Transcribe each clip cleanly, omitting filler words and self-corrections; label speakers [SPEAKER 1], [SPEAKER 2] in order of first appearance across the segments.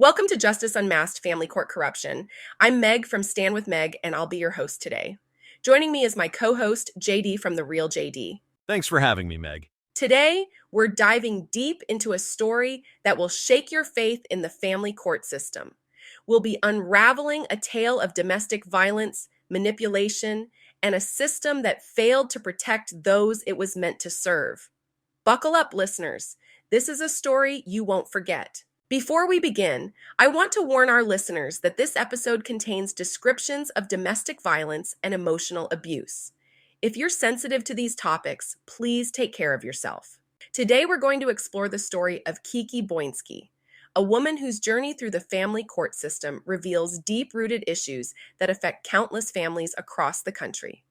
[SPEAKER 1] Welcome to Justice Unmasked Family Court Corruption. I'm Meg from Stand with Meg, and I'll be your host today. Joining me is my co-host, JD from The Real JD.
[SPEAKER 2] Thanks for having me, Meg.
[SPEAKER 1] Today, we're diving deep into a story that will shake your faith in the family court system. We'll be unraveling a tale of domestic violence, manipulation, and a system that failed to protect those it was meant to serve. Buckle up, listeners. This is a story you won't forget. Before we begin, I want to warn our listeners that this episode contains descriptions of domestic violence and emotional abuse. If you're sensitive to these topics, please take care of yourself. Today, we're going to explore the story of Kikki Boinski, a woman whose journey through the family court system reveals deep-rooted issues that affect countless families across the country.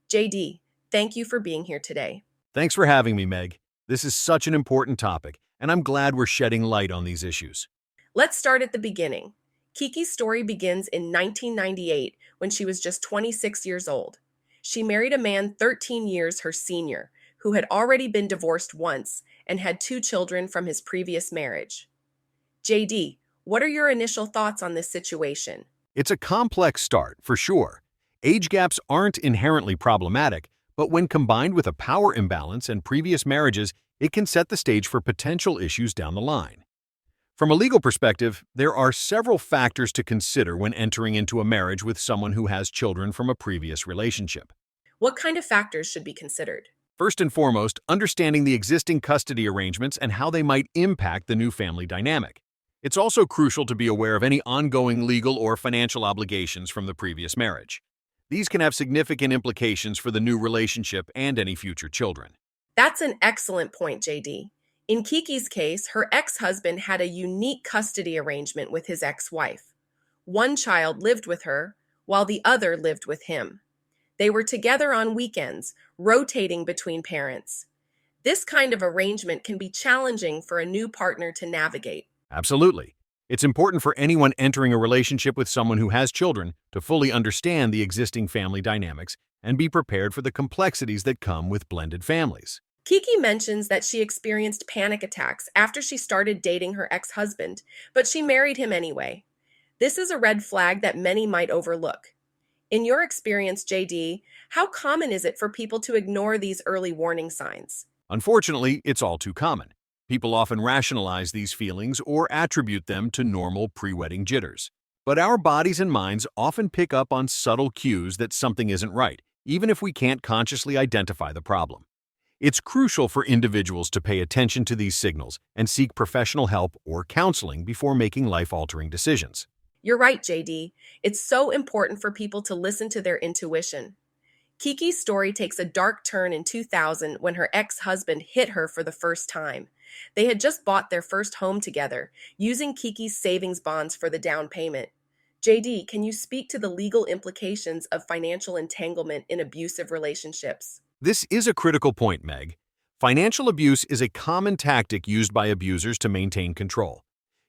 [SPEAKER 1] JD, thank you for being here today.
[SPEAKER 2] Thanks for having me, Meg. This is such an important topic, and I'm glad we're shedding light on these issues.
[SPEAKER 1] Let's start at the beginning. Kikki's story begins in 1998 when she was just 26 years old. She married a man 13 years her senior, who had already been divorced once and had 2 children from his previous marriage. JD, what are your initial thoughts on this situation?
[SPEAKER 2] It's a complex start, for sure. Age gaps aren't inherently problematic, but when combined with a power imbalance and previous marriages, it can set the stage for potential issues down the line. From a legal perspective, there are several factors to consider when entering into a marriage with someone who has children from a previous relationship.
[SPEAKER 1] What kind of factors should be considered?
[SPEAKER 2] First and foremost, understanding the existing custody arrangements and how they might impact the new family dynamic. It's also crucial to be aware of any ongoing legal or financial obligations from the previous marriage. These can have significant implications for the new relationship and any future children.
[SPEAKER 1] That's an excellent point, JD. In Kikki's case, her ex-husband had a unique custody arrangement with his ex-wife. One child lived with her, while the other lived with him. They were together on weekends, rotating between parents. This kind of arrangement can be challenging for a new partner to navigate.
[SPEAKER 2] Absolutely. It's important for anyone entering a relationship with someone who has children to fully understand the existing family dynamics and be prepared for the complexities that come with blended families.
[SPEAKER 1] Kikki mentions that she experienced panic attacks after she started dating her ex-husband, but she married him anyway. This is a red flag that many might overlook. In your experience, JD, how common is it for people to ignore these early warning signs?
[SPEAKER 2] Unfortunately, it's all too common. People often rationalize these feelings or attribute them to normal pre-wedding jitters. But our bodies and minds often pick up on subtle cues that something isn't right, even if we can't consciously identify the problem. It's crucial for individuals to pay attention to these signals and seek professional help or counseling before making life-altering decisions.
[SPEAKER 1] You're right, JD. It's so important for people to listen to their intuition. Kikki's story takes a dark turn in 2000 when her ex-husband hit her for the first time. They had just bought their first home together, using Kikki's savings bonds for the down payment. JD, can you speak to the legal implications of financial entanglement in abusive relationships?
[SPEAKER 2] This is a critical point, Meg. Financial abuse is a common tactic used by abusers to maintain control.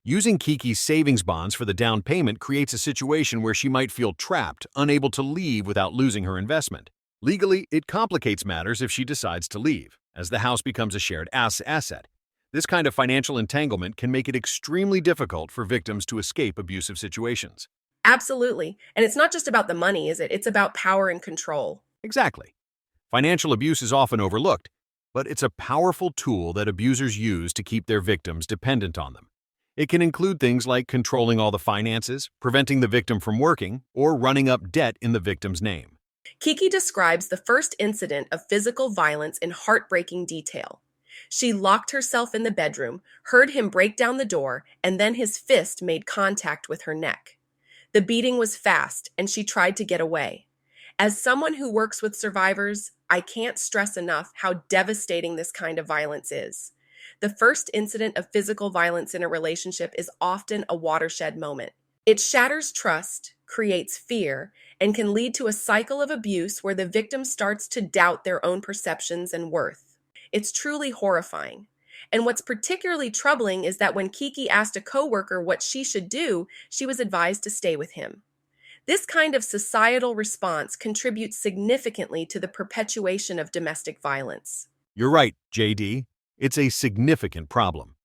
[SPEAKER 2] Using Kikki's savings bonds for the down payment creates a situation where she might feel trapped, unable to leave without losing her investment. Legally, it complicates matters if she decides to leave, as the house becomes a shared asset. This kind of financial entanglement can make it extremely difficult for victims to escape abusive situations.
[SPEAKER 1] Absolutely. And it's not just about the money, is it? It's about power and control.
[SPEAKER 2] Exactly. Financial abuse is often overlooked, but it's a powerful tool that abusers use to keep their victims dependent on them. It can include things like controlling all the finances, preventing the victim from working, or running up debt in the victim's name.
[SPEAKER 1] Kikki describes the first incident of physical violence in heartbreaking detail. She locked herself in the bedroom, heard him break down the door, and then his fist made contact with her neck. The beating was fast, and she tried to get away. As someone who works with survivors, I can't stress enough how devastating this kind of violence is. The first incident of physical violence in a relationship is often a watershed moment. It shatters trust, creates fear, and can lead to a cycle of abuse where the victim starts to doubt their own perceptions and worth. It's truly horrifying. And what's particularly troubling is that when Kikki asked a coworker what she should do, she was advised to stay with him. This kind of societal response contributes significantly to the perpetuation of domestic violence.
[SPEAKER 2] You're right, JD. It's a significant problem.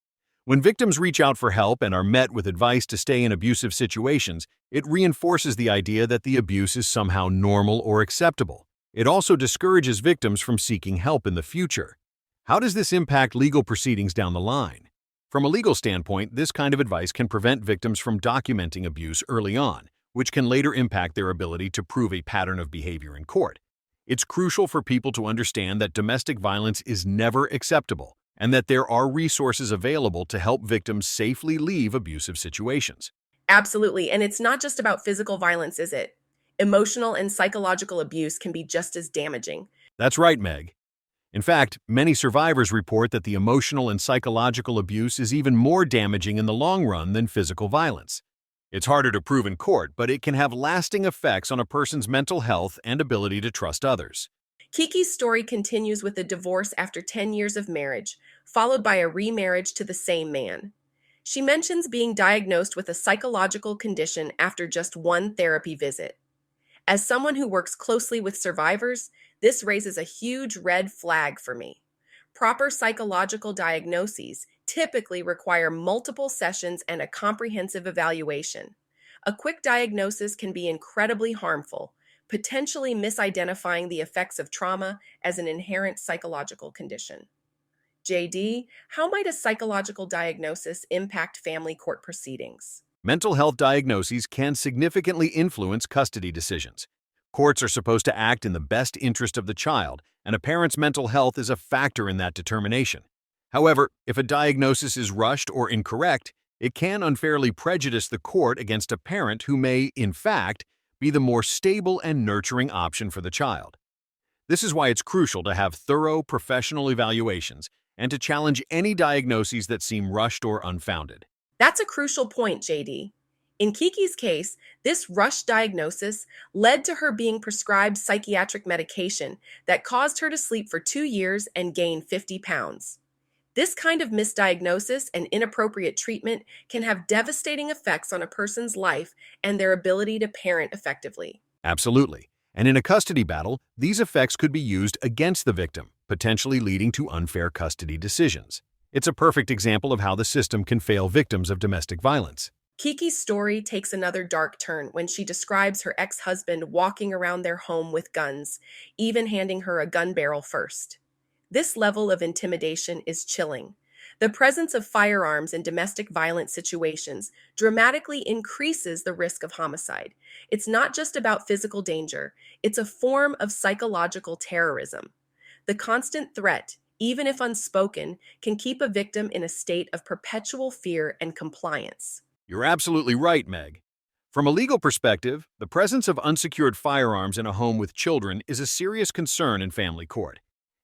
[SPEAKER 2] When victims reach out for help and are met with advice to stay in abusive situations, it reinforces the idea that the abuse is somehow normal or acceptable. It also discourages victims from seeking help in the future. How does this impact legal proceedings down the line? From a legal standpoint, this kind of advice can prevent victims from documenting abuse early on, which can later impact their ability to prove a pattern of behavior in court. It's crucial for people to understand that domestic violence is never acceptable and that there are resources available to help victims safely leave abusive situations.
[SPEAKER 1] Absolutely. And it's not just about physical violence, is it? Emotional and psychological abuse can be just as damaging.
[SPEAKER 2] That's right, Meg. In fact, many survivors report that the emotional and psychological abuse is even more damaging in the long run than physical violence. It's harder to prove in court, but it can have lasting effects on a person's mental health and ability to trust others.
[SPEAKER 1] Kiki's story continues with a divorce after 10 years of marriage, followed by a remarriage to the same man. She mentions being diagnosed with a psychological condition after just one therapy visit. As someone who works closely with survivors, this raises a huge red flag for me. Proper psychological diagnoses typically require multiple sessions and a comprehensive evaluation. A quick diagnosis can be incredibly harmful, potentially misidentifying the effects of trauma as an inherent psychological condition. JD, how might a psychological diagnosis impact family court proceedings?
[SPEAKER 2] Mental health diagnoses can significantly influence custody decisions. Courts are supposed to act in the best interest of the child, and a parent's mental health is a factor in that determination. However, if a diagnosis is rushed or incorrect, it can unfairly prejudice the court against a parent who may, in fact, be the more stable and nurturing option for the child. This is why it's crucial to have thorough professional evaluations and to challenge any diagnoses that seem rushed or unfounded.
[SPEAKER 1] That's a crucial point, JD. In Kiki's case, this rushed diagnosis led to her being prescribed psychiatric medication that caused her to sleep for 2 years and gain 50 pounds. This kind of misdiagnosis and inappropriate treatment can have devastating effects on a person's life and their ability to parent effectively.
[SPEAKER 2] Absolutely. And in a custody battle, these effects could be used against the victim, potentially leading to unfair custody decisions. It's a perfect example of how the system can fail victims of domestic violence.
[SPEAKER 1] Kiki's story takes another dark turn when she describes her ex-husband walking around their home with guns, even handing her a gun barrel first. This level of intimidation is chilling. The presence of firearms in domestic violence situations dramatically increases the risk of homicide. It's not just about physical danger, it's a form of psychological terrorism. The constant threat, even if unspoken, can keep a victim in a state of perpetual fear and compliance.
[SPEAKER 2] You're absolutely right, Meg. From a legal perspective, the presence of unsecured firearms in a home with children is a serious concern in family court.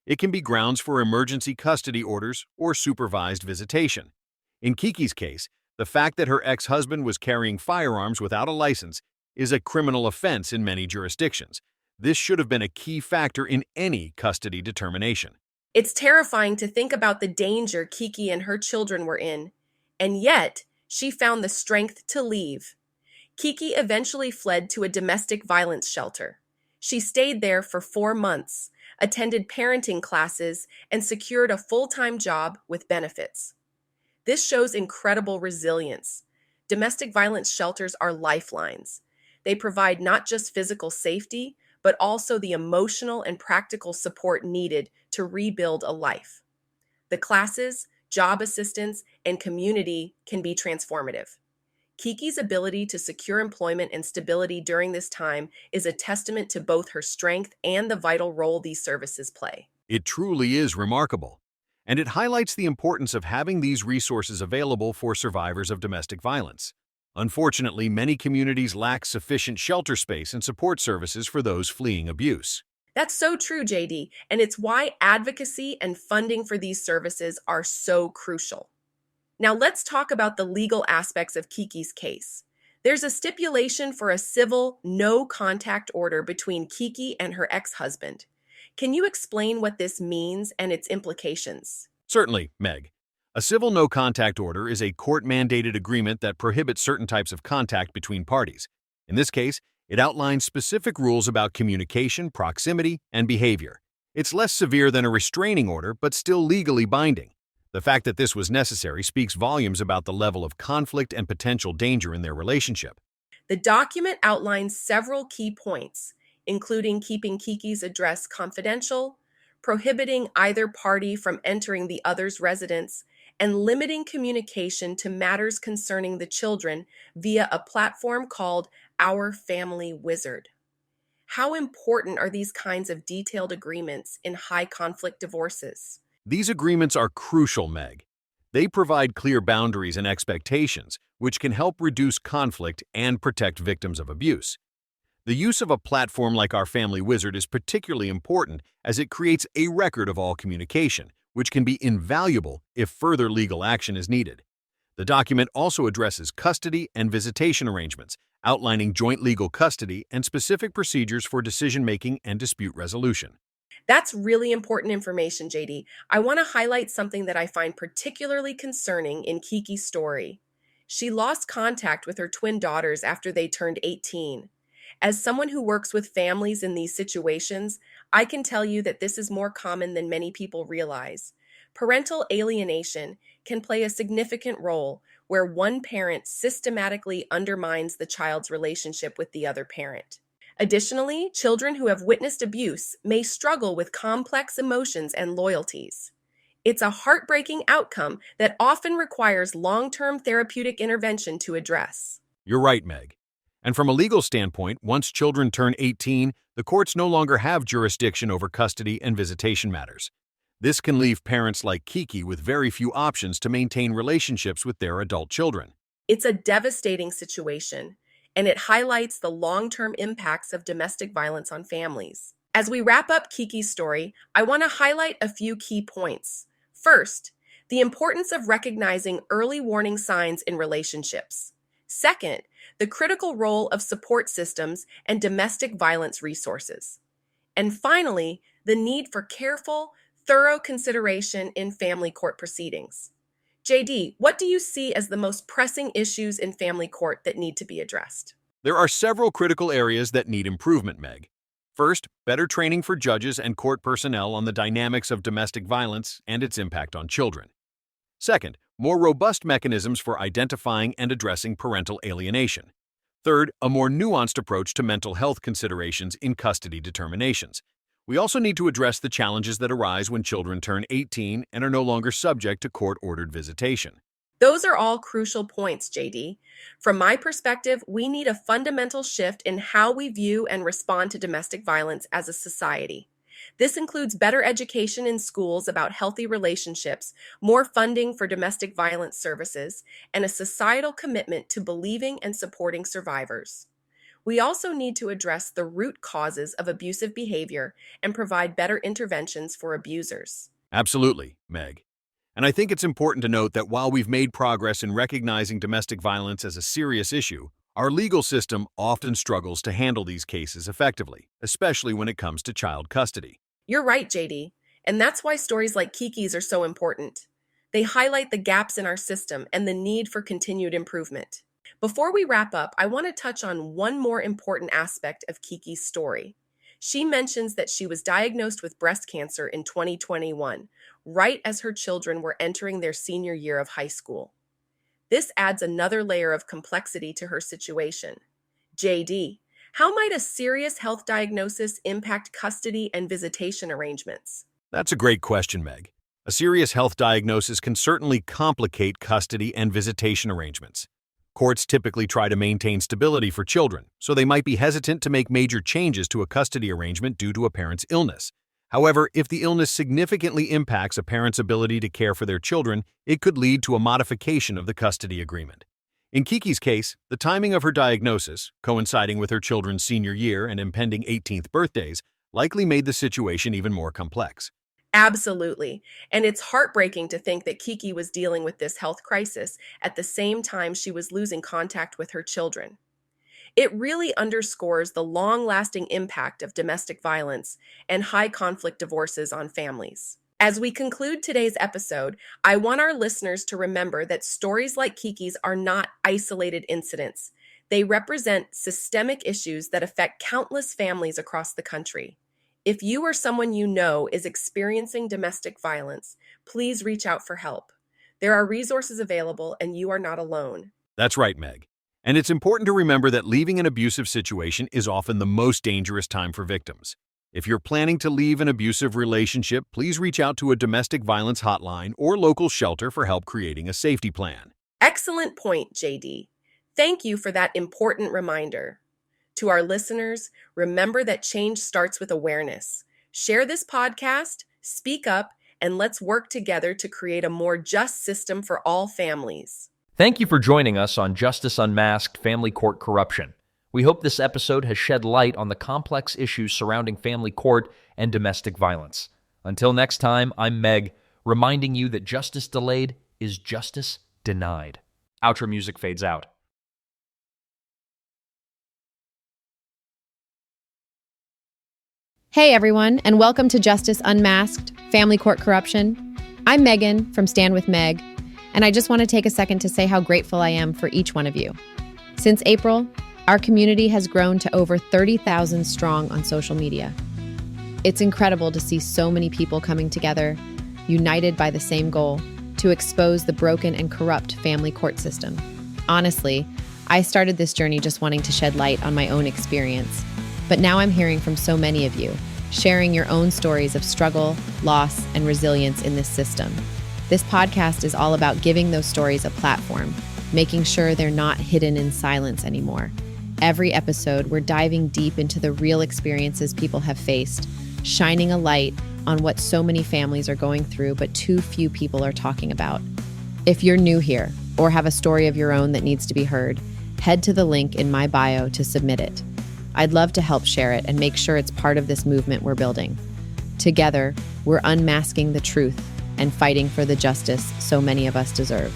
[SPEAKER 2] It can be grounds for emergency custody orders or supervised visitation. In Kiki's case, the fact that her ex-husband was carrying firearms without a license is a criminal offense in many jurisdictions. This should have been a key factor in any custody determination.
[SPEAKER 1] It's terrifying to think about the danger Kiki and her children were in, and yet she found the strength to leave. Kiki eventually fled to a domestic violence shelter. She stayed there for 4 months, attended parenting classes, and secured a full-time job with benefits. This shows incredible resilience. Domestic violence shelters are lifelines. They provide not just physical safety, but also the emotional and practical support needed to rebuild a life. The classes, job assistance, and community can be transformative. Kiki's ability to secure employment and stability during this time is a testament to both her strength and the vital role these services play.
[SPEAKER 2] It truly is remarkable, and it highlights the importance of having these resources available for survivors of domestic violence. Unfortunately, many communities lack sufficient shelter space and support services for those fleeing abuse.
[SPEAKER 1] That's so true, JD, and it's why advocacy and funding for these services are so crucial. Now let's talk about the legal aspects of Kiki's case. There's a stipulation for a civil no-contact order between Kiki and her ex-husband. Can you explain what this means and its implications?
[SPEAKER 2] Certainly, Meg. A civil no-contact order is a court-mandated agreement that prohibits certain types of contact between parties. In this case, it outlines specific rules about communication, proximity, and behavior. It's less severe than a restraining order, but still legally binding. The fact that this was necessary speaks volumes about the level of conflict and potential danger in their relationship.
[SPEAKER 1] The document outlines several key points, including keeping Kikki's address confidential, prohibiting either party from entering the other's residence, and limiting communication to matters concerning the children via a platform called Our Family Wizard. How important are these kinds of detailed agreements in high conflict divorces?
[SPEAKER 2] These agreements are crucial, Meg. They provide clear boundaries and expectations, which can help reduce conflict and protect victims of abuse. The use of a platform like Our Family Wizard is particularly important as it creates a record of all communication, which can be invaluable if further legal action is needed. The document also addresses custody and visitation arrangements, outlining joint legal custody and specific procedures for decision-making and dispute resolution.
[SPEAKER 1] That's really important information, JD. I want to highlight something that I find particularly concerning in Kikki's story. She lost contact with her twin daughters after they turned 18. As someone who works with families in these situations, I can tell you that this is more common than many people realize. Parental alienation can play a significant role where one parent systematically undermines the child's relationship with the other parent. Additionally, children who have witnessed abuse may struggle with complex emotions and loyalties. It's a heartbreaking outcome that often requires long-term therapeutic intervention to address.
[SPEAKER 2] You're right, Meg. And from a legal standpoint, once children turn 18, the courts no longer have jurisdiction over custody and visitation matters. This can leave parents like Kikki with very few options to maintain relationships with their adult children.
[SPEAKER 1] It's a devastating situation, and it highlights the long-term impacts of domestic violence on families. As we wrap up Kikki's story, I want to highlight a few key points. First, the importance of recognizing early warning signs in relationships. Second, the critical role of support systems and domestic violence resources. And finally, the need for careful, thorough consideration in family court proceedings. JD, what do you see as the most pressing issues in family court that need to be addressed?
[SPEAKER 2] There are several critical areas that need improvement, Meg. First, better training for judges and court personnel on the dynamics of domestic violence and its impact on children. Second, more robust mechanisms for identifying and addressing parental alienation. Third, a more nuanced approach to mental health considerations in custody determinations. We also need to address the challenges that arise when children turn 18 and are no longer subject to court-ordered visitation.
[SPEAKER 1] Those are all crucial points, JD. From my perspective, we need a fundamental shift in how we view and respond to domestic violence as a society. This includes better education in schools about healthy relationships, more funding for domestic violence services, and a societal commitment to believing and supporting survivors. We also need to address the root causes of abusive behavior and provide better interventions for abusers.
[SPEAKER 2] Absolutely, Meg. And I think it's important to note that while we've made progress in recognizing domestic violence as a serious issue, our legal system often struggles to handle these cases effectively, especially when it comes to child custody.
[SPEAKER 1] You're right, JD, and that's why stories like Kikki's are so important. They highlight the gaps in our system and the need for continued improvement. Before we wrap up, I want to touch on one more important aspect of Kikki's story. She mentions that she was diagnosed with breast cancer in 2021, right as her children were entering their senior year of high school. This adds another layer of complexity to her situation. JD, how might a serious health diagnosis impact custody and visitation arrangements?
[SPEAKER 2] That's a great question, Meg. A serious health diagnosis can certainly complicate custody and visitation arrangements. Courts typically try to maintain stability for children, so they might be hesitant to make major changes to a custody arrangement due to a parent's illness. However, if the illness significantly impacts a parent's ability to care for their children, it could lead to a modification of the custody agreement. In Kikki's case, the timing of her diagnosis, coinciding with her children's senior year and impending 18th birthdays, likely made the situation even more complex.
[SPEAKER 1] Absolutely. And it's heartbreaking to think that Kikki was dealing with this health crisis at the same time she was losing contact with her children. It really underscores the long-lasting impact of domestic violence and high-conflict divorces on families. As we conclude today's episode, I want our listeners to remember that stories like Kikki's are not isolated incidents. They represent systemic issues that affect countless families across the country. If you or someone you know is experiencing domestic violence, please reach out for help. There are resources available and you are not alone.
[SPEAKER 2] That's right, Meg. And it's important to remember that leaving an abusive situation is often the most dangerous time for victims. If you're planning to leave an abusive relationship, please reach out to a domestic violence hotline or local shelter for help creating a safety plan.
[SPEAKER 1] Excellent point, JD. Thank you for that important reminder. To our listeners, remember that change starts with awareness. Share this podcast, speak up, and let's work together to create a more just system for all families.
[SPEAKER 3] Thank you for joining us on Justice Unmasked Family Court Corruption. We hope this episode has shed light on the complex issues surrounding family court and domestic violence. Until next time, I'm Meg, reminding you that justice delayed is justice denied. Outro music fades out.
[SPEAKER 4] Hey everyone, and welcome to Justice Unmasked, Family Court Corruption. I'm Megan from Stand With Meg, and I just want to take a second to say how grateful I am for each one of you. Since April, our community has grown to over 30,000 strong on social media. It's incredible to see so many people coming together, united by the same goal, to expose the broken and corrupt family court system. Honestly, I started this journey just wanting to shed light on my own experience. But now I'm hearing from so many of you, sharing your own stories of struggle, loss, and resilience in this system. This podcast is all about giving those stories a platform, making sure they're not hidden in silence anymore. Every episode, we're diving deep into the real experiences people have faced, shining a light on what so many families are going through, but too few people are talking about. If you're new here or have a story of your own that needs to be heard, head to the link in my bio to submit it. I'd love to help share it and make sure it's part of this movement we're building. Together, we're unmasking the truth and fighting for the justice so many of us deserve.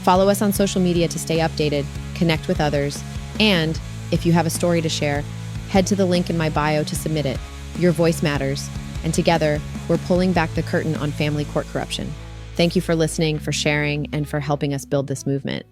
[SPEAKER 4] Follow us on social media to stay updated, connect with others, and if you have a story to share, head to the link in my bio to submit it. Your voice matters, and together, we're pulling back the curtain on family court corruption. Thank you for listening, for sharing, and for helping us build this movement.